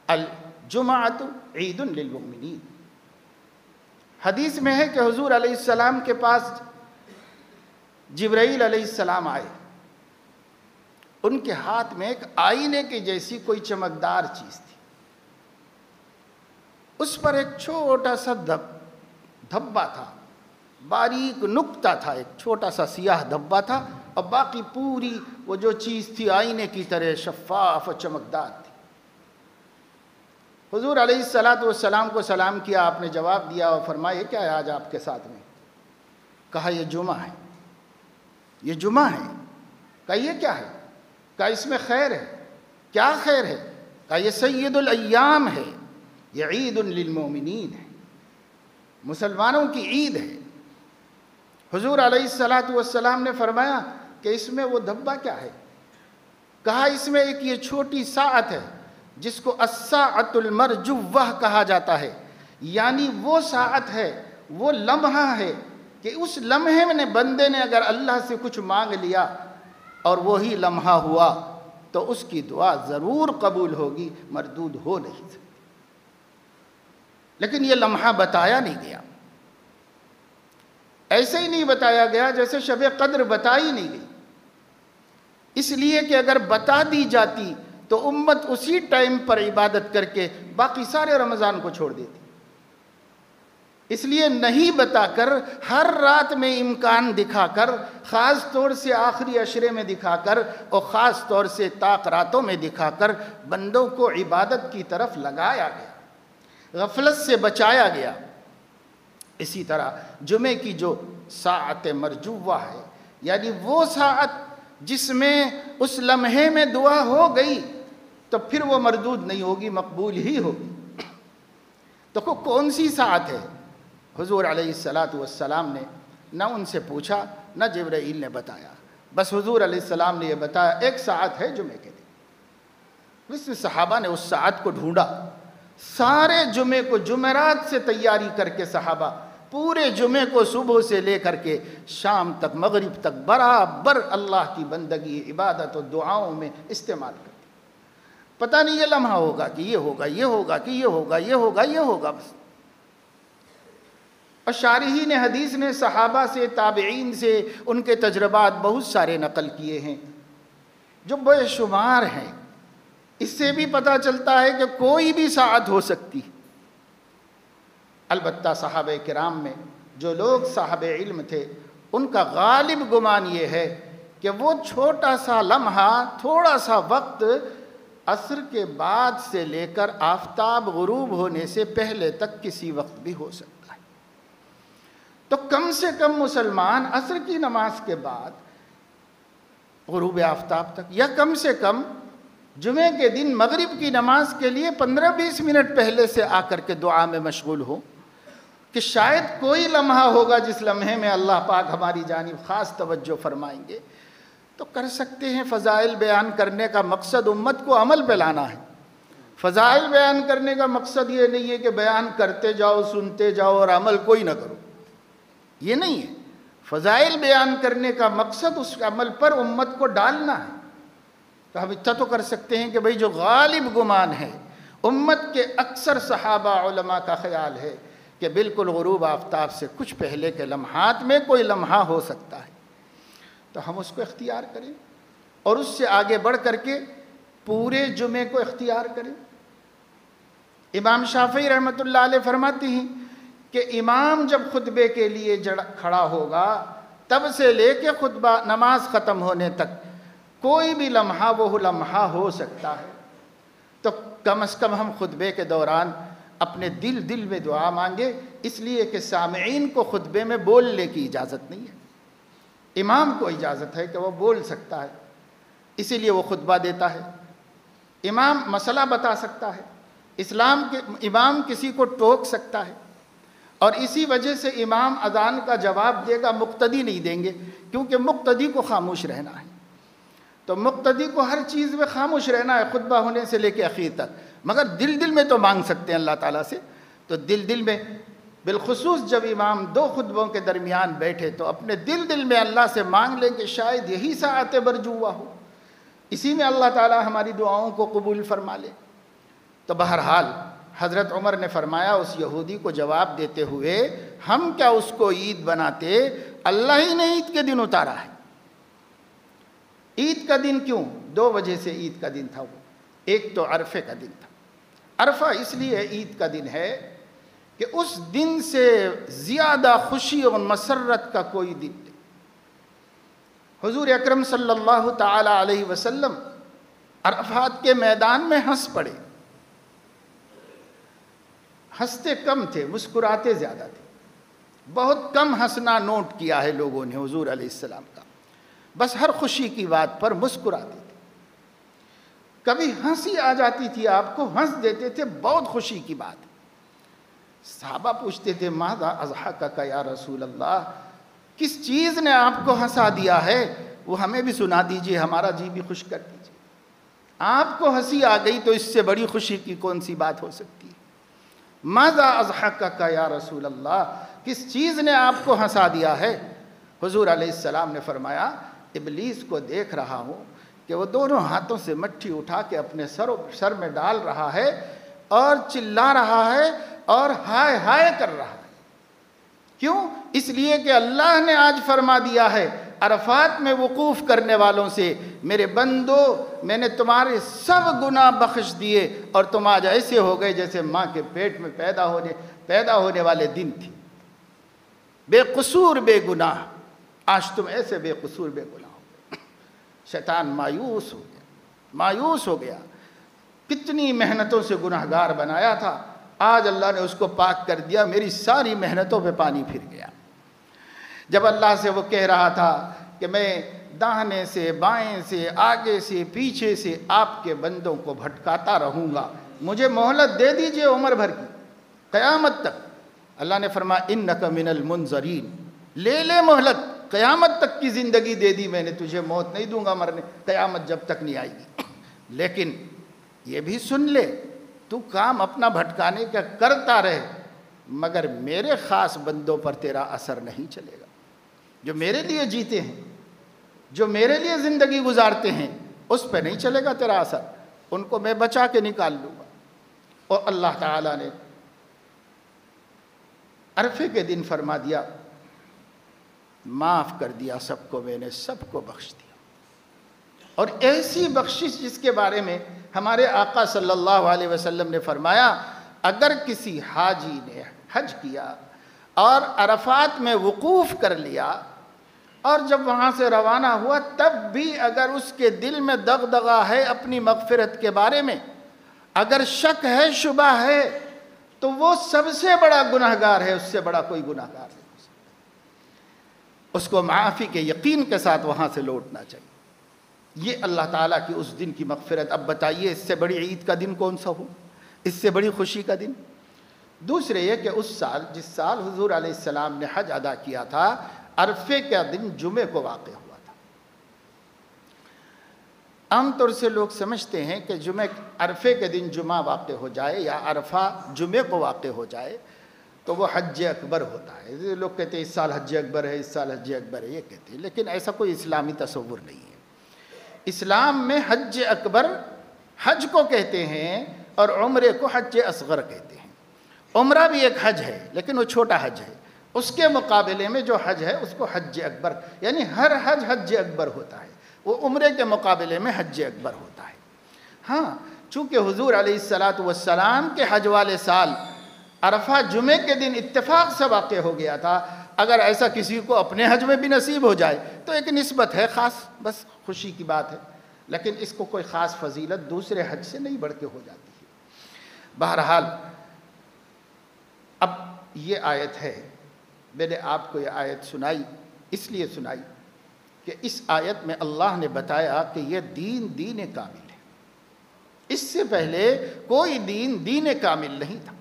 الجمعۃ عید للمؤمنین۔ حدیث میں ہے کہ حضور علیہ السلام کے پاس جبرائیل علیہ السلام آئے، ان کے ہاتھ میں ایک آئینے کی جیسی کوئی چمکدار چیز تھی، اس پر ایک چھوٹا سا دھبا تھا، باریک نقطہ تھا، ایک چھوٹا سا سیاہ دھبا تھا، اور باقی پوری وہ جو چیز تھی آئینے کی طرح شفاف و چمکدار تھی۔ حضور علیہ السلام کو سلام کیا، آپ نے جواب دیا اور فرمایا کیا ہے آج آپ کے ساتھ میں؟ کہا یہ جمعہ ہے، یہ جمعہ ہے۔ کہا یہ کیا ہے؟ کہا اس میں خیر ہے۔ کیا خیر ہے؟ کہا یہ سید الایام ہے، یہ عید للمؤمنین ہے، مسلمانوں کی عید ہے۔ حضور علیہ السلام نے فرمایا کہ اس میں وہ دھبا کیا ہے؟ کہا اس میں ایک یہ چھوٹی ساعت ہے جس کو الساعۃ المرجوہ کہا جاتا ہے، یعنی وہ ساعت ہے، وہ لمحہ ہے کہ اس لمحے میں بندے نے اگر اللہ سے کچھ مانگ لیا اور وہی لمحہ ہوا تو اس کی دعا ضرور قبول ہوگی، مردود ہو نہیں سکتی۔ لیکن یہ لمحہ بتایا نہیں گیا، ایسے ہی نہیں بتایا گیا جیسے شب قدر بتائی نہیں گئی، اس لیے کہ اگر بتا دی جاتی تو امت اسی ٹائم پر عبادت کر کے باقی سارے رمضان کو چھوڑ دیتی۔ اس لیے نہیں بتا کر، ہر رات میں امکان دکھا کر، خاص طور سے آخری عشرے میں دکھا کر اور خاص طور سے طاق راتوں میں دکھا کر بندوں کو عبادت کی طرف لگایا گیا، غفلت سے بچایا گیا۔ اسی طرح جمعے کی جو ساعت مرجوہ ہے، یعنی وہ ساعت جس میں اس لمحے میں دعا ہو گئی تو پھر وہ مردود نہیں ہوگی، مقبول ہی ہوگی۔ تو کون سی ساعت ہے؟ حضور علیہ السلام نے نہ ان سے پوچھا نہ جبرائیل نے بتایا، بس حضور علیہ السلام نے یہ بتایا ایک ساعت ہے جمعے کے دن۔ اس صحابہ نے اس ساعت کو ڈھونڈا، سارے جمعے کو جمعرات سے تیاری کر کے صحابہ پورے جمعے کو صبح سے لے کر کے شام تک، مغرب تک برابر اللہ کی بندگی، عبادت و دعاؤں میں استعمال کرتے۔ پتہ نہیں یہ لمحہ ہوگا کہ یہ ہوگا، یہ ہوگا کہ یہ ہوگا، یہ ہوگا، یہ ہوگا بس۔ اور شارحین حدیث نے صحابہ سے، تابعین سے ان کے تجربات بہت سارے نقل کیے ہیں جو بے شمار ہیں۔ اس سے بھی پتہ چلتا ہے کہ کوئی بھی ساعت ہو سکتی۔ البتہ صحابہ کرام میں جو لوگ صاحب علم تھے ان کا غالب گمان یہ ہے کہ وہ چھوٹا سا لمحہ، تھوڑا سا وقت عصر کے بعد سے لے کر آفتاب غروب ہونے سے پہلے تک کسی وقت بھی ہو سکتا ہے۔ تو کم سے کم مسلمان عصر کی نماز کے بعد غروب آفتاب تک، یا کم سے کم جمعے کے دن مغرب کی نماز کے لیے 15-20 منٹ پہلے سے آ کر کے دعا میں مشغول ہو، کہ شاید کوئی لمحہ ہوگا جس لمحے میں اللہ پاک ہماری جانب خاص توجہ فرمائیں گے، تو کر سکتے ہیں۔ فضائل بیان کرنے کا مقصد امت کو عمل پہ لانا ہے۔ فضائل بیان کرنے کا مقصد یہ نہیں ہے کہ بیان کرتے جاؤ، سنتے جاؤ اور عمل کوئی نہ کرو، یہ نہیں ہے۔ فضائل بیان کرنے کا مقصد اس عمل پر امت کو ڈالنا ہے۔ تو ہم اتنا تو کر سکتے ہیں کہ بھئی جو غالب گمان ہے امت کے اکثر صحابہ علماء کا خیال ہے کہ بالکل غروب آفتاب سے کچھ پہلے کے لمحات میں کوئی لمحہ ہو سکتا ہے، تو ہم اس کو اختیار کریں اور اس سے آگے بڑھ کر کے پورے جمعے کو اختیار کریں۔ امام شافعی رحمۃ اللہ علیہ فرماتے ہیں کہ امام جب خطبے کے لیے کھڑا ہوگا تب سے لے کے خطبہ نماز ختم ہونے تک کوئی بھی لمحہ وہ لمحہ ہو سکتا ہے، تو کم از کم ہم خطبے کے دوران اپنے دل میں دعا مانگے، اس لیے کہ سامعین کو خطبے میں بولنے کی اجازت نہیں ہے، امام کو اجازت ہے کہ وہ بول سکتا ہے، اسی لیے وہ خطبہ دیتا ہے۔ امام مسئلہ بتا سکتا ہے، امام کسی کو ٹوک سکتا ہے، اور اسی وجہ سے امام اذان کا جواب دے گا، مقتدی نہیں دیں گے، کیونکہ مقتدی کو خاموش رہنا ہے۔ تو مقتدی کو ہر چیز میں خاموش رہنا ہے، خطبہ ہونے سے لے کے اخیر تک، مگر دل میں تو مانگ سکتے ہیں اللہ تعالیٰ سے۔ تو دل میں بالخصوص جب امام دو خطبوں کے درمیان بیٹھے تو اپنے دل میں اللہ سے مانگ لیں کہ شاید یہی ساعت برجوا ہو، اسی میں اللہ تعالیٰ ہماری دعاؤں کو قبول فرما لے۔ تو بہرحال حضرت عمر نے فرمایا اس یہودی کو جواب دیتے ہوئے، ہم کیا اس کو عید بناتے، اللہ ہی نے عید کے دن اتارا ہے۔ عید کا دن کیوں؟ دو وجہ سے عید کا دن تھا وہ۔ ایک تو عرفے کا دن تھا، عرفہ اس لیے عید کا دن ہے کہ اس دن سے زیادہ خوشی اور مسرت کا کوئی دن نہیں۔ حضور اکرم صلی اللہ تعالی علیہ وسلم عرفات کے میدان میں ہنس پڑے، ہنستے کم تھے، مسکراتے زیادہ تھے، بہت کم ہنسنا نوٹ کیا ہے لوگوں نے حضور علیہ السلام کا، بس ہر خوشی کی بات پر مسکراتے تھے۔ کبھی ہنسی آ جاتی تھی آپ کو، ہنس دیتے تھے، بہت خوشی کی بات۔ صحابہ پوچھتے تھے ماذا اضحکک یا رسول اللہ، کس چیز نے آپ کو ہنسا دیا ہے، وہ ہمیں بھی سنا دیجئے، ہمارا جی بھی خوش کر دیجئے۔ آپ کو ہنسی آ گئی تو اس سے بڑی خوشی کی کون سی بات ہو سکتی ہے؟ ماذا اضحکک یا رسول اللہ، کس چیز نے آپ کو ہنسا دیا ہے؟ حضور علیہ السلام نے فرمایا ابلیس کو دیکھ رہا ہوں کہ وہ دونوں ہاتھوں سے مٹھی اٹھا کے اپنے سر میں ڈال رہا ہے اور چلا رہا ہے اور ہائے ہائے کر رہا ہے۔ کیوں؟ اس لیے کہ اللہ نے آج فرما دیا ہے عرفات میں وقوف کرنے والوں سے، میرے بندو میں نے تمہارے سب گناہ بخش دیے اور تم آج ایسے ہو گئے جیسے ماں کے پیٹ میں پیدا ہونے والے دن تھی، بے قصور بے گناہ، آج تم ایسے بے قصور بے گناہ ہو گئے۔ شیطان مایوس ہو گیا، کتنی محنتوں سے گناہگار بنایا تھا، آج اللہ نے اس کو پاک کر دیا، میری ساری محنتوں پہ پانی پھر گیا۔ جب اللہ سے وہ کہہ رہا تھا کہ میں داہنے سے بائیں سے آگے سے پیچھے سے آپ کے بندوں کو بھٹکاتا رہوں گا، مجھے مہلت دے دیجئے عمر بھر کی، قیامت تک۔ اللہ نے فرمایا انک من المنظرین، لے مہلت، قیامت تک کی زندگی دے دی میں نے تجھے، موت نہیں دوں گا مرنے، قیامت جب تک نہیں آئے گی۔ لیکن یہ بھی سن لے، تو کام اپنا بھٹکانے کا کرتا رہے، مگر میرے خاص بندوں پر تیرا اثر نہیں چلے گا، جو میرے لیے جیتے ہیں، جو میرے لیے زندگی گزارتے ہیں، اس پہ نہیں چلے گا تیرا اثر، ان کو میں بچا کے نکال لوں گا۔ اور اللہ تعالیٰ نے عرفے کے دن فرما دیا معاف کر دیا سب کو، میں نے سب کو بخش دیا۔ اور ایسی بخشش جس کے بارے میں ہمارے آقا صلی اللہ علیہ وسلم نے فرمایا اگر کسی حاجی نے حج کیا اور عرفات میں وقوف کر لیا اور جب وہاں سے روانہ ہوا تب بھی اگر اس کے دل میں دغدغہ ہے اپنی مغفرت کے بارے میں، اگر شک ہے، شبہ ہے، تو وہ سب سے بڑا گناہگار ہے، اس سے بڑا کوئی گناہگار نہیں۔ اس کو معافی کے یقین کے ساتھ وہاں سے لوٹنا چاہیے۔ یہ اللہ تعالیٰ کی اس دن کی مغفرت. اب بتائیے اس سے بڑی عید کا دن کون سا ہو، اس سے بڑی خوشی کا دن؟ دوسرے یہ کہ اس سال جس سال حضور علیہ السلام نے حج ادا کیا تھا، عرفے کا دن جمعے کو واقع ہوا تھا. عام طور سے لوگ سمجھتے ہیں کہ عرفے کے دن جمعہ واقع ہو جائے یا عرفہ جمعے کو واقع ہو جائے تو وہ حج اکبر ہوتا ہے. لوگ کہتے ہیں اس سال حج اکبر ہے، اس سال حج اکبر ہے، یہ کہتے ہیں، لیکن ایسا کوئی اسلامی تصور نہیں ہے. اسلام میں حج اکبر حج کو کہتے ہیں اور عمرے کو حج اصغر کہتے ہیں. عمرہ بھی ایک حج ہے لیکن وہ چھوٹا حج ہے، اس کے مقابلے میں جو حج ہے اس کو حج اکبر، یعنی ہر حج حج اکبر ہوتا ہے، وہ عمرے کے مقابلے میں حج اکبر ہوتا ہے. ہاں، چونکہ حضور علیہ السلام کے حج والے سال عرفہ جمعے کے دن اتفاق سے واقع ہو گیا تھا. اگر ایسا کسی کو اپنے حج میں بھی نصیب ہو جائے تو ایک نسبت ہے خاص، بس خوشی کی بات ہے، لیکن اس کو کوئی خاص فضیلت دوسرے حج سے نہیں بڑھ کے ہو جاتی ہے. بہرحال اب یہ آیت ہے، میں نے آپ کو یہ آیت سنائی اس لیے سنائی کہ اس آیت میں اللہ نے بتایا کہ یہ دین کامل ہے. اس سے پہلے کوئی دین کامل نہیں تھا.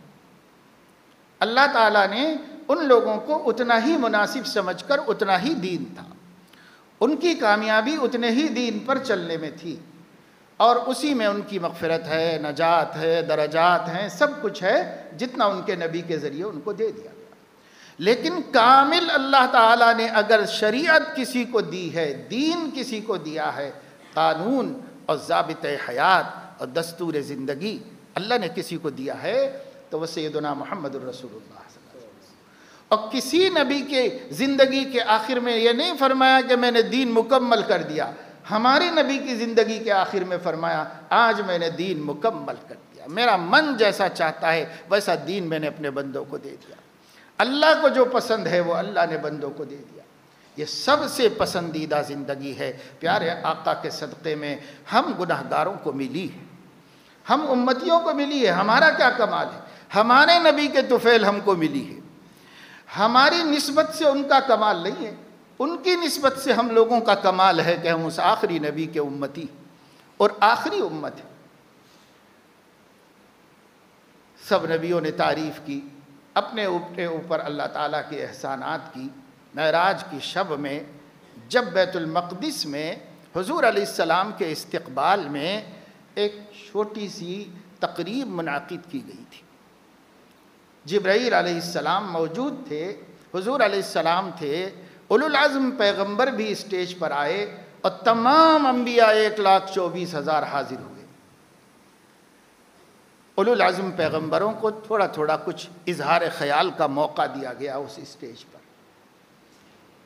اللہ تعالیٰ نے ان لوگوں کو اتنا ہی مناسب سمجھ کر اتنا ہی دین تھا، ان کی کامیابی اتنے ہی دین پر چلنے میں تھی، اور اسی میں ان کی مغفرت ہے، نجات ہے، درجات ہیں، سب کچھ ہے جتنا ان کے نبی کے ذریعے ان کو دے دیا گیا. لیکن کامل اللہ تعالیٰ نے اگر شریعت کسی کو دی ہے، دین کسی کو دیا ہے، قانون اور ضابطۂ حیات اور دستور زندگی اللہ نے کسی کو دیا ہے تو وہ سیدنا محمد الرسول اللہ صلی اللہ علیہ وسلم. اور کسی نبی کے زندگی کے آخر میں یہ نہیں فرمایا کہ میں نے دین مکمل کر دیا. ہماری نبی کی زندگی کے آخر میں فرمایا آج میں نے دین مکمل کر دیا، میرا من جیسا چاہتا ہے ویسا دین میں نے اپنے بندوں کو دے دیا. اللہ کو جو پسند ہے وہ اللہ نے بندوں کو دے دیا. یہ سب سے پسندیدہ زندگی ہے. پیارے آقا کے صدقے میں ہم گناہگاروں کو ملی ہے، ہم امتیوں کو ملی ہے. ہمارا کیا کمال ہے؟ ہمارے نبی کے طفیل ہم کو ملی ہے. ہماری نسبت سے ان کا کمال نہیں ہے، ان کی نسبت سے ہم لوگوں کا کمال ہے کہ ہم اس آخری نبی کے امتی اور آخری امت ہے. سب نبیوں نے تعریف کی، اپنے اوپر اللہ تعالیٰ کے احسانات کی. معراج کی شب میں جب بیت المقدس میں حضور علیہ السلام کے استقبال میں ایک چھوٹی سی تقریب منعقد کی گئی تھی. جبرائیل علیہ السلام موجود تھے، حضور علیہ السلام تھے، اولو العزم پیغمبر بھی اسٹیج پر آئے اور تمام انبیاء 1,24,000 حاضر ہوئے. اولو العزم پیغمبروں کو تھوڑا تھوڑا کچھ اظہار خیال کا موقع دیا گیا اس اسٹیج پر.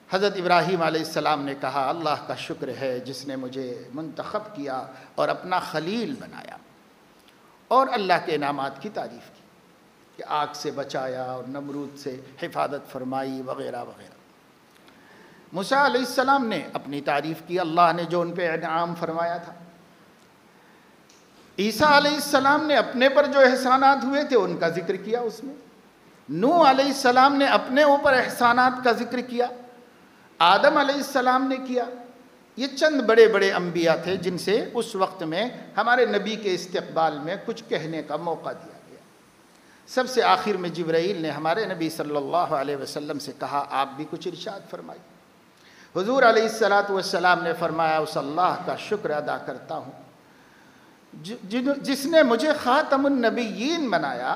حضرت ابراہیم علیہ السلام نے کہا اللہ کا شکر ہے جس نے مجھے منتخب کیا اور اپنا خلیل بنایا، اور اللہ کے انعامات کی تعریف کی کہ آگ سے بچایا اور نمرود سے حفاظت فرمائی وغیرہ وغیرہ. موسیٰ علیہ السلام نے اپنی تعریف کی، اللہ نے جو ان پہ انعام فرمایا تھا. عیسیٰ علیہ السلام نے اپنے پر جو احسانات ہوئے تھے ان کا ذکر کیا اس میں. نوح علیہ السلام نے اپنے اوپر احسانات کا ذکر کیا، آدم علیہ السلام نے کیا. یہ چند بڑے بڑے انبیاء تھے جن سے اس وقت میں ہمارے نبی کے استقبال میں کچھ کہنے کا موقع دیا گیا. سب سے آخر میں جبرائیل نے ہمارے نبی صلی اللہ علیہ وسلم سے کہا آپ بھی کچھ ارشاد فرمائیے. حضور علیہ السلام نے فرمایا اس اللہ کا شکر ادا کرتا ہوں جس نے مجھے خاتم النبیین بنایا،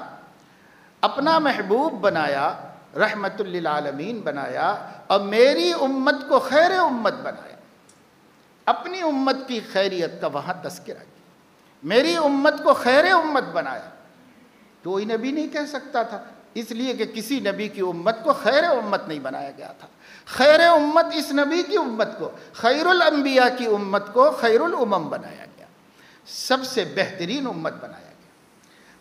اپنا محبوب بنایا، رحمت للعالمین بنایا، اور میری امت کو خیر امت بنایا. اپنی امت کی خیریت کا وہاں تذکرہ کیا، میری امت کو خیر امت بنایا. کوئی نبی نہیں کہہ سکتا تھا، اس لیے کہ کسی نبی کی امت کو خیر امت نہیں بنایا گیا تھا. خیر امت اس نبی کی امت کو، خیر الانبیاء کی امت کو خیر الامم بنایا گیا، سب سے بہترین امت بنایا گیا.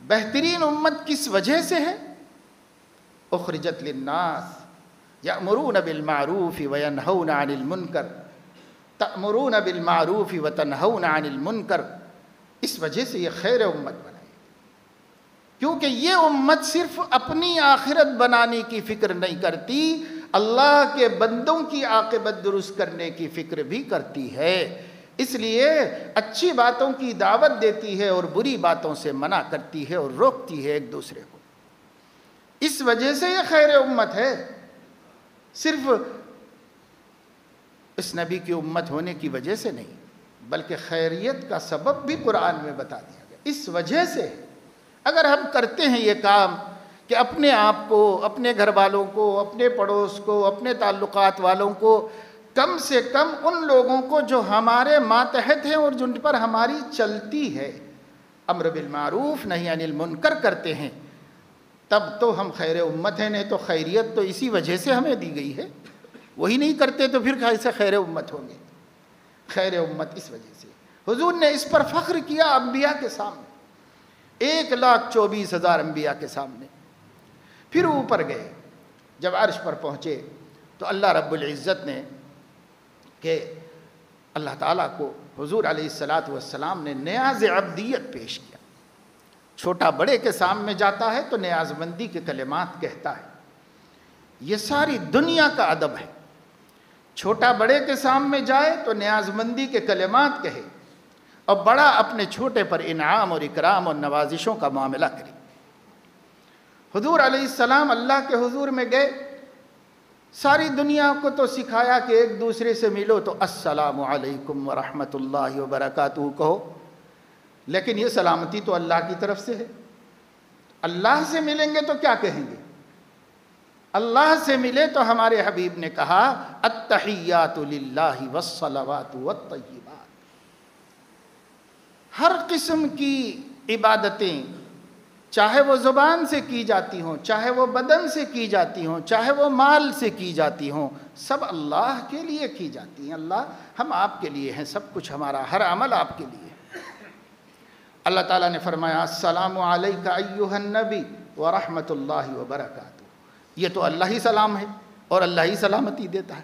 بہترین امت کس وجہ سے ہے؟ اخرجت للناس یأمرون بالمعروف وینہون عن المنکر، تأمرون بالمعروف وتنہون عن المنکر. اس وجہ سے یہ خیر امت بنائی، کیونکہ یہ امت صرف اپنی آخرت بنانے کی فکر نہیں کرتی، اللہ کے بندوں کی عاقبت درست کرنے کی فکر بھی کرتی ہے. اس لیے اچھی باتوں کی دعوت دیتی ہے اور بری باتوں سے منع کرتی ہے اور روکتی ہے ایک دوسرے کو. اس وجہ سے یہ خیر امت ہے. صرف اس نبی کی امت ہونے کی وجہ سے نہیں، بلکہ خیریت کا سبب بھی قرآن میں بتا دیا گیا. اس وجہ سے اگر ہم کرتے ہیں یہ کام کہ اپنے آپ کو، اپنے گھر والوں کو، اپنے پڑوس کو، اپنے تعلقات والوں کو، کم سے کم ان لوگوں کو جو ہمارے ماتحت ہیں اور جن پر ہماری چلتی ہے، امر بالمعروف نہی عن المنکر کرتے ہیں، تب تو ہم خیر امت ہیں. نہیں تو خیریت تو اسی وجہ سے ہمیں دی گئی ہے. وہی نہیں کرتے تو پھر کیسے خیر امت ہوں گے؟ خیر امت اس وجہ سے. حضور نے اس پر فخر کیا انبیاء کے سامنے، 1,24,000 انبیاء کے سامنے. پھر اوپر گئے، جب عرش پر پہنچے تو اللہ رب العزت نے کہ اللہ تعالیٰ کو حضور علیہ السلام نے نیاز عبدیت پیش کیا. چھوٹا بڑے کے سامنے جاتا ہے تو نیاز مندی کے کلمات کہتا ہے. یہ ساری دنیا کا ادب ہے. چھوٹا بڑے کے سامنے جائے تو نیاز مندی کے کلمات کہے، اور بڑا اپنے چھوٹے پر انعام اور اکرام اور نوازشوں کا معاملہ کرے. حضور علیہ السلام اللہ کے حضور میں گئے، ساری دنیا کو تو سکھایا کہ ایک دوسرے سے ملو تو السلام علیکم ورحمۃ اللہ وبرکاتہ کہو، لیکن یہ سلامتی تو اللہ کی طرف سے ہے. اللہ سے ملیں گے تو کیا کہیں گے؟ اللہ سے ملے تو ہمارے حبیب نے کہا التحیات للہ والصلوات والطیبات. ہر قسم کی عبادتیں، چاہے وہ زبان سے کی جاتی ہوں، چاہے وہ بدن سے کی جاتی ہوں، چاہے وہ مال سے کی جاتی ہوں، سب اللہ کے لیے کی جاتی ہیں. اللہ ہم آپ کے لیے ہیں، سب کچھ ہمارا ہر عمل آپ کے لیے. اللہ تعالیٰ نے فرمایا السلام علیک ایھا النبی ورحمۃ اللہ وبرکاتہ. یہ تو اللہ ہی سلام ہے اور اللہ ہی سلامتی دیتا ہے.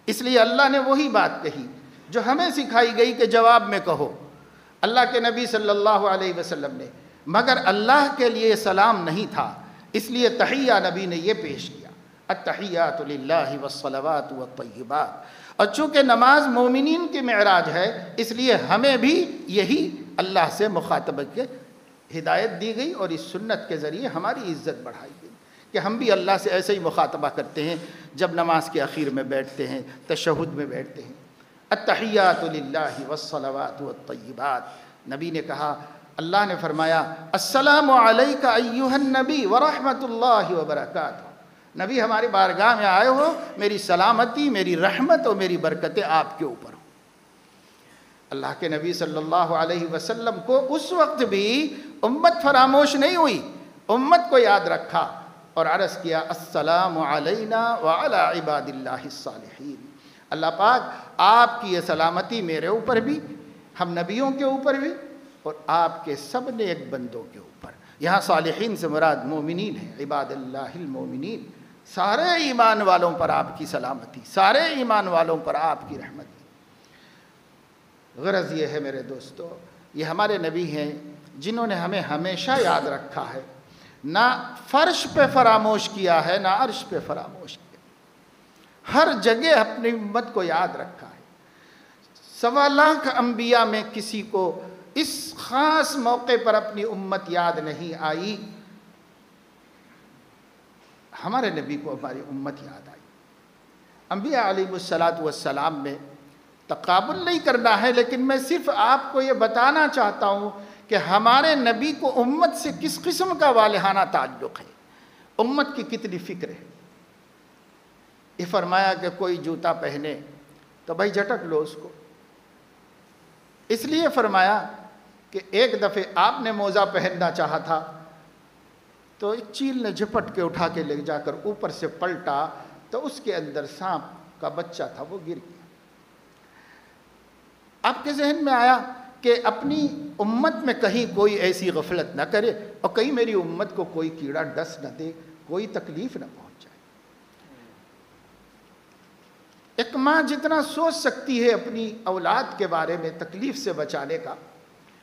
اس لیے اللہ نے وہی بات کہی جو ہمیں سکھائی گئی کہ جواب میں کہو. اللہ کے نبی صلی اللہ علیہ وسلم نے، مگر اللہ کے لیے سلام نہیں تھا، اس لیے تحیہ نبی نے یہ پیش کیا التحیات للہ والصلوات والطیبات. اور چونکہ نماز مومنین کی معراج ہے، اس لیے ہمیں بھی یہی اللہ سے مخاطبت کے ہدایت دی گئی اور اس سنت کے ذریعے ہماری عزت بڑھائی گئی کہ ہم بھی اللہ سے ایسے ہی مخاطبہ کرتے ہیں جب نماز کے اخیر میں بیٹھتے ہیں، تشہد میں بیٹھتے ہیں. التحیات للہ والصلوات والطیبات. نبی نے کہا، اللہ نے فرمایا السلام علیک ایھا النبی ورحمۃ اللہ وبرکاتہ. نبی ہماری بارگاہ میں آئے ہو، میری سلامتی، میری رحمت اور میری برکتیں آپ کے اوپر ہوں. اللہ کے نبی صلی اللہ علیہ وسلم کو اس وقت بھی امت فراموش نہیں ہوئی، امت کو یاد رکھا اور عرض کیا السلام علینا وعلی عباد اللہ الصالحین. اللہ پاک آپ کی یہ سلامتی میرے اوپر بھی، ہم نبیوں کے اوپر بھی، اور آپ کے سب نیک بندوں کے اوپر. یہاں صالحین سے مراد مومنین ہیں، عباد اللہ المومنین. سارے ایمان والوں پر آپ کی سلامتی، سارے ایمان والوں پر آپ کی رحمت. غرض یہ ہے میرے دوستو، یہ ہمارے نبی ہیں جنہوں نے ہمیں ہمیشہ یاد رکھا ہے، نہ فرش پہ فراموش کیا ہے، نہ عرش پہ فراموش کیا، ہر جگہ اپنی امت کو یاد رکھا ہے. 1.25 لاکھ انبیاء میں کسی کو اس خاص موقع پر اپنی امت یاد نہیں آئی، ہمارے نبی کو ہماری امت یاد آئی. انبیاء علیہ السلام میں تقابل نہیں کرنا ہے، لیکن میں صرف آپ کو یہ بتانا چاہتا ہوں کہ ہمارے نبی کو امت سے کس قسم کا والہانہ تعلق ہے، امت کی کتنی فکر ہے. یہ فرمایا کہ کوئی جوتا پہنے تو بھائی جھٹک لو اس کو. اس لیے فرمایا کہ ایک دفعہ آپ نے موزہ پہننا چاہا تھا تو ایک چیل نے جھپٹ کے اٹھا کے لے جا کر اوپر سے پلٹا تو اس کے اندر سانپ کا بچہ تھا، وہ گر گیا. آپ کے ذہن میں آیا کہ اپنی امت میں کہیں کوئی ایسی غفلت نہ کرے اور کہیں میری امت کو کوئی کیڑا ڈس نہ دے، کوئی تکلیف نہ پہنچ جائے. ایک ماں جتنا سوچ سکتی ہے اپنی اولاد کے بارے میں تکلیف سے بچانے کا،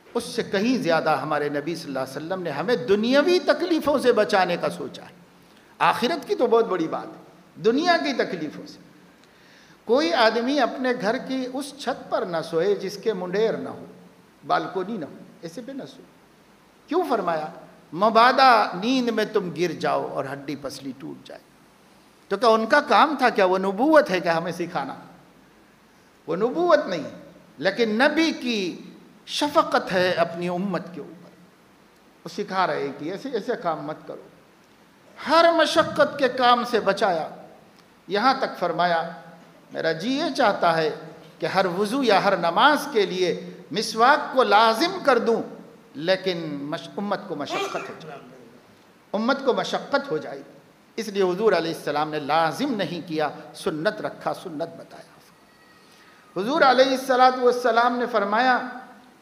اس سے کہیں زیادہ ہمارے نبی صلی اللہ علیہ وسلم نے ہمیں دنیاوی تکلیفوں سے بچانے کا سوچا ہے. آخرت کی تو بہت بڑی بات ہے، دنیا کی تکلیفوں سے. کوئی آدمی اپنے گھر کی اس چھت پر نہ سوئے جس کے منڈیر نہ ہو، بالکونی نہ ہو، ایسے پہ نہ سوئے۔ کیوں فرمایا؟ مبادا نیند میں تم گر جاؤ اور ہڈی پسلی ٹوٹ جائے۔ تو کیا ان کا کام تھا؟ کیا وہ نبوت ہے کہ ہمیں سکھانا؟ وہ نبوت نہیں، لیکن نبی کی شفقت ہے اپنی امت کے اوپر۔ وہ سکھا رہے کہ ایسے ایسے کام مت کرو، ہر مشقت کے کام سے بچایا۔ یہاں تک فرمایا میرا جی یہ چاہتا ہے کہ ہر وضو یا ہر نماز کے لیے مسواک کو لازم کر دوں، لیکن امت کو مشقت ہو جائے، امت کو مشقت ہو جائے، اس لیے حضور علیہ السلام نے لازم نہیں کیا، سنت رکھا، سنت بتایا۔ حضور علیہ السلام نے فرمایا،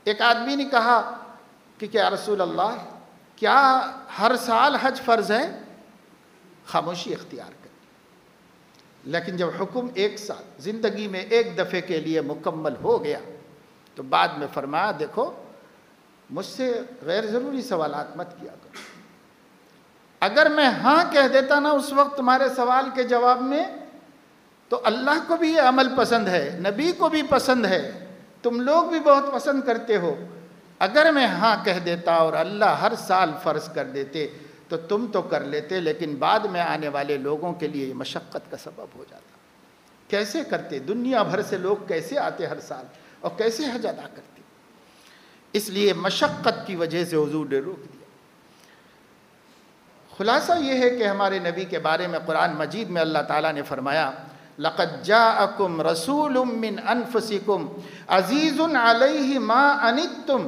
ایک آدمی نے کہا کہ کیا رسول اللہ کیا ہر سال حج فرض ہے؟ خاموشی اختیار کر، لیکن جب حکم ایک سال زندگی میں ایک دفعے کے لیے مکمل ہو گیا تو بعد میں فرمایا دیکھو مجھ سے غیر ضروری سوالات مت کیا کرو۔ اگر میں ہاں کہہ دیتا نا اس وقت تمہارے سوال کے جواب میں تو اللہ کو بھی یہ عمل پسند ہے، نبی کو بھی پسند ہے، تم لوگ بھی بہت پسند کرتے ہو۔ اگر میں ہاں کہہ دیتا اور اللہ ہر سال فرض کر دیتے تو تم تو کر لیتے، لیکن بعد میں آنے والے لوگوں کے لیے یہ مشقت کا سبب ہو جاتا۔ کیسے کرتے؟ دنیا بھر سے لوگ کیسے آتے ہر سال اور کیسے حج ادا کرتے؟ اس لیے مشقت کی وجہ سے حضور نے روک دیا۔ خلاصہ یہ ہے کہ ہمارے نبی کے بارے میں قرآن مجید میں اللہ تعالیٰ نے فرمایا لَقَدْ جَاءَكُمْ رَسُولٌ مِّنْ أَنفُسِكُمْ عَزِيزٌ عَلَيْهِ مَا أَنِتُّمْ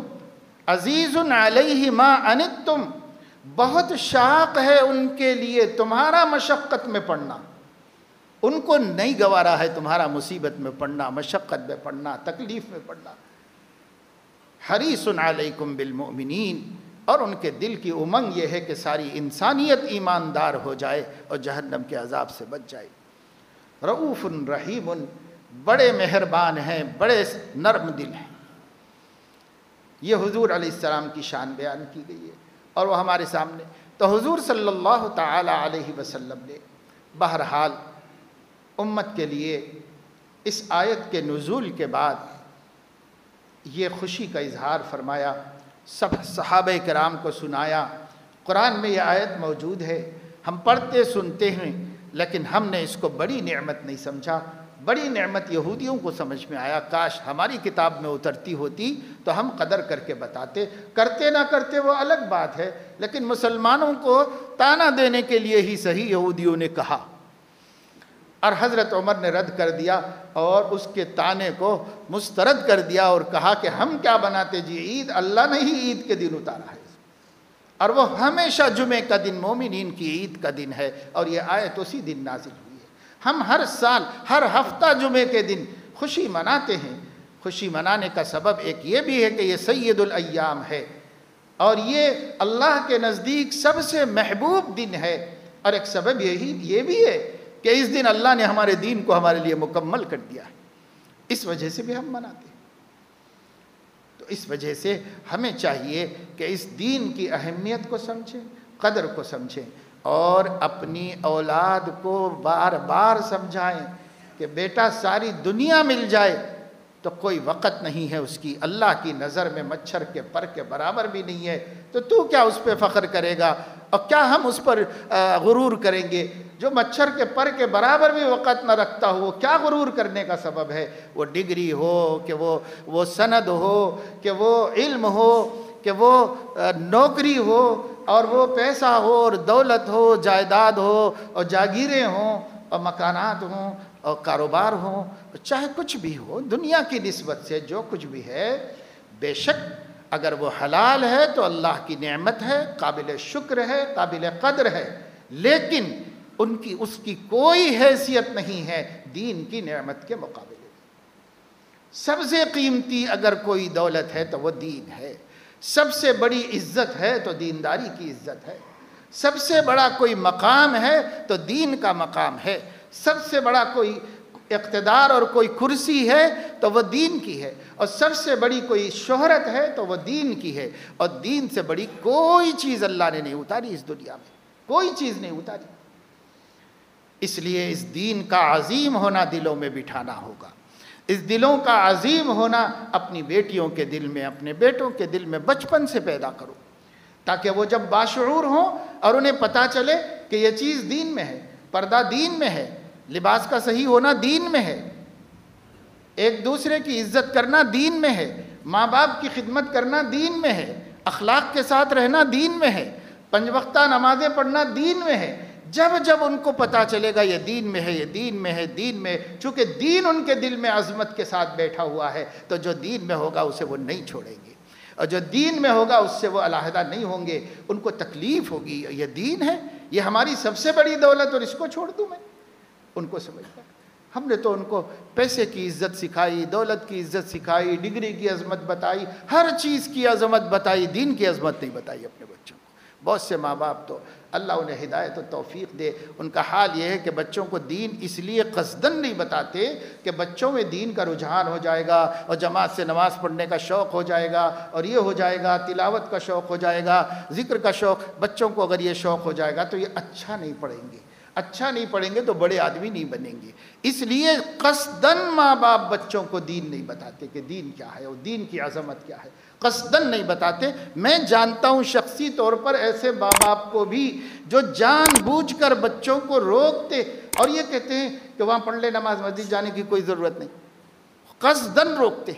عَزِيزٌ عَلَيْهِ مَا أَنِتُّمْ، بہت شاق ہے ان کے لیے تمہارا مشقت میں پڑنا، ان کو نہیں گوارا ہے تمہارا مصیبت میں پڑنا، مشقت میں پڑنا، تکلیف میں پڑنا۔ حریصٌ علیکم بالمؤمنین، اور ان کے دل کی امنگ یہ ہے کہ ساری انسانیت ایماندار ہو جائے اور جہنم کے عذاب سے بچ جائے۔ رؤوف رحیم، بڑے مہربان ہیں، بڑے نرم دل ہیں۔ یہ حضور علیہ السلام کی شان بیان کی گئی ہے اور وہ ہمارے سامنے۔ تو حضور صلی اللہ تعالی علیہ وسلم نے بہرحال امت کے لیے اس آیت کے نزول کے بعد یہ خوشی کا اظہار فرمایا، سب صحابہ کرام کو سنایا۔ قرآن میں یہ آیت موجود ہے، ہم پڑھتے سنتے ہیں، لیکن ہم نے اس کو بڑی نعمت نہیں سمجھا۔ بڑی نعمت یہودیوں کو سمجھ میں آیا، کاش ہماری کتاب میں اترتی ہوتی تو ہم قدر کر کے بتاتے، کرتے نہ کرتے وہ الگ بات ہے، لیکن مسلمانوں کو تانا دینے کے لیے ہی صحیح یہودیوں نے کہا، اور حضرت عمر نے رد کر دیا اور اس کے تانے کو مسترد کر دیا اور کہا کہ ہم کیا بناتے جی، عید اللہ نے ہی عید کے دن اتارا ہے، اور وہ ہمیشہ جمعے کا دن مومنین کی عید کا دن ہے، اور یہ آیت اسی دن نازل ہوئی ہے۔ ہم ہر سال ہر ہفتہ جمعے کے دن خوشی مناتے ہیں۔ خوشی منانے کا سبب ایک یہ بھی ہے کہ یہ سید الایام ہے اور یہ اللہ کے نزدیک سب سے محبوب دن ہے، اور ایک سبب یہ بھی ہے کہ اس دن اللہ نے ہمارے دین کو ہمارے لیے مکمل کر دیا ہے، اس وجہ سے بھی ہم مناتے ہیں۔ تو اس وجہ سے ہمیں چاہیے کہ اس دین کی اہمیت کو سمجھیں، قدر کو سمجھیں، اور اپنی اولاد کو بار بار سمجھائیں کہ بیٹا ساری دنیا مل جائے تو کوئی وقت نہیں ہے اس کی، اللہ کی نظر میں مچھر کے پر کے برابر بھی نہیں ہے، تو کیا اس پہ فخر کرے گا اور کیا ہم اس پر غرور کریں گے؟ جو مچھر کے پر کے برابر بھی وقت نہ رکھتا ہو، وہ کیا غرور کرنے کا سبب ہے؟ وہ ڈگری ہو کہ وہ سند ہو کہ وہ علم ہو کہ وہ نوکری ہو اور وہ پیسہ ہو اور دولت ہو، جائیداد ہو اور جاگیریں ہوں اور مکانات ہوں اور کاروبار ہوں، چاہے کچھ بھی ہو، دنیا کی نسبت سے جو کچھ بھی ہے، بے شک اگر وہ حلال ہے تو اللہ کی نعمت ہے، قابل شکر ہے، قابل قدر ہے، لیکن اس کی کوئی حیثیت نہیں ہے دین کی نعمت کے مقابلے میں۔ سب سے قیمتی اگر کوئی دولت ہے تو وہ دین ہے، سب سے بڑی عزت ہے تو دینداری کی عزت ہے، سب سے بڑا کوئی مقام ہے تو دین کا مقام ہے، سب سے بڑا کوئی اقتدار اور کوئی کرسی ہے تو وہ دین کی ہے، اور سب سے بڑی کوئی شہرت ہے تو وہ دین کی ہے، اور دین سے بڑی کوئی چیز اللہ نے نہیں اتاری اس دنیا میں، کوئی چیز نہیں اتاری۔ اس لیے اس دین کا عظیم ہونا دلوں میں بٹھانا ہوگا. اس دلوں کا عظیم ہونا اپنی بیٹیوں کے دل میں، اپنے بیٹوں کے دل میں بچپن سے پیدا کرو، تاکہ وہ جب باشعور ہوں اور انہیں پتہ چلے کہ یہ چیز دین میں ہے، پردہ دین میں ہے، لباس کا صحیح ہونا دین میں ہے، ایک دوسرے کی عزت کرنا دین میں ہے، ماں باپ کی خدمت کرنا دین میں ہے، اخلاق کے ساتھ رہنا دین میں ہے، 5 وقتہ نمازیں پڑھنا دین میں ہے. جب ان کو پتہ چلے گا یہ دین میں ہے، یہ دین میں ہے، دین میں، چونکہ دین ان کے دل میں عظمت کے ساتھ بیٹھا ہوا ہے، تو جو دین میں ہوگا اسے وہ نہیں چھوڑیں گے، اور جو دین میں ہوگا اس سے وہ علیحدہ نہیں ہوں گے. ان کو تکلیف ہوگی، یہ دین ہے، یہ ہماری سب سے بڑی دولت، اور اس کو چھوڑ دوں میں. ان کو سمجھتا ہم نے تو ان کو پیسے کی عزت سکھائی، دولت کی عزت سکھائی، ڈگری کی عظمت بتائی، ہر چیز کی عظمت بتائی، دین کی عظمت نہیں بتائی اپنے بچوں کو. بہت سے ماں باپ تو اللہ انہیں ہدایت و توفیق دے، ان کا حال یہ ہے کہ بچوں کو دین اس لیے قصداً نہیں بتاتے کہ بچوں میں دین کا رجحان ہو جائے گا، اور جماعت سے نماز پڑھنے کا شوق ہو جائے گا، اور یہ ہو جائے گا، تلاوت کا شوق ہو جائے گا، ذکر کا شوق. بچوں کو اگر یہ شوق ہو جائے گا تو یہ اچھا نہیں پڑھیں گے، اچھا نہیں پڑھیں گے تو بڑے آدمی نہیں بنیں گے. اس لیے قصداً ماں باپ بچوں کو دین نہیں بتاتے کہ دین کیا ہے اور دین کی عظمت کیا ہے، قصداً نہیں بتاتے. میں جانتا ہوں شخصی طور پر ایسے ماں باپ کو بھی جو جان بوجھ کر بچوں کو روکتے اور یہ کہتے ہیں کہ وہاں پڑھ لے نماز، مسجد جانے کی کوئی ضرورت نہیں، قصداً روکتے،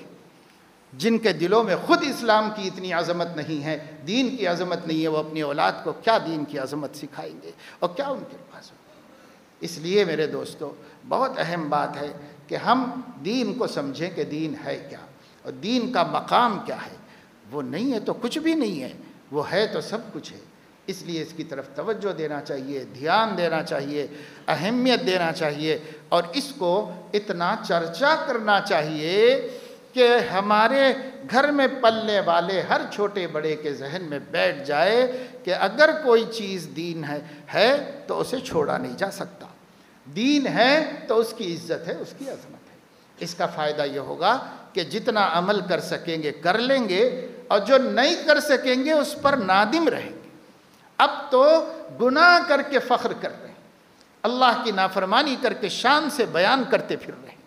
جن کے دلوں میں خود اسلام کی اتنی عظمت نہیں ہے، دین کی عظمت نہیں ہے. وہ اپنی اولاد کو کیا دین کی عظمت سکھائیں گے اور کیا ان کے پاس ہو. اس لیے میرے دوستو بہت اہم بات ہے کہ ہم دین کو سمجھیں کہ دین ہے کیا اور دین کا مقام کیا ہے. وہ نہیں ہے تو کچھ بھی نہیں ہے، وہ ہے تو سب کچھ ہے. اس لیے اس کی طرف توجہ دینا چاہیے، دھیان دینا چاہیے، اہمیت دینا چاہیے، اور اس کو اتنا چرچا کرنا چاہیے کہ ہمارے گھر میں پلنے والے ہر چھوٹے بڑے کے ذہن میں بیٹھ جائے کہ اگر کوئی چیز دین ہے تو اسے چھوڑا نہیں جا سکتا. دین ہے تو اس کی عزت ہے، اس کی عظمت ہے. اس کا فائدہ یہ ہوگا کہ جتنا عمل کر سکیں گے کر لیں گے، اور جو نہیں کر سکیں گے اس پر نادم رہیں گے. اب تو گناہ کر کے فخر کر رہے ہیں، اللہ کی نافرمانی کر کے شان سے بیان کرتے پھر رہے ہیں.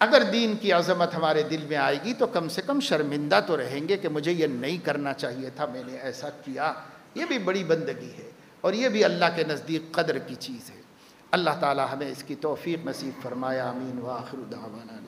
اگر دین کی عظمت ہمارے دل میں آئے گی تو کم سے کم شرمندہ تو رہیں گے کہ مجھے یہ نہیں کرنا چاہیے تھا، میں نے ایسا کیا. یہ بھی بڑی بندگی ہے اور یہ بھی اللہ کے نزدیک قدر کی چیز ہے. اللہ تعالی ہمیں اس کی توفیق نصیب فرمایا. آمین. وآخر دعوانا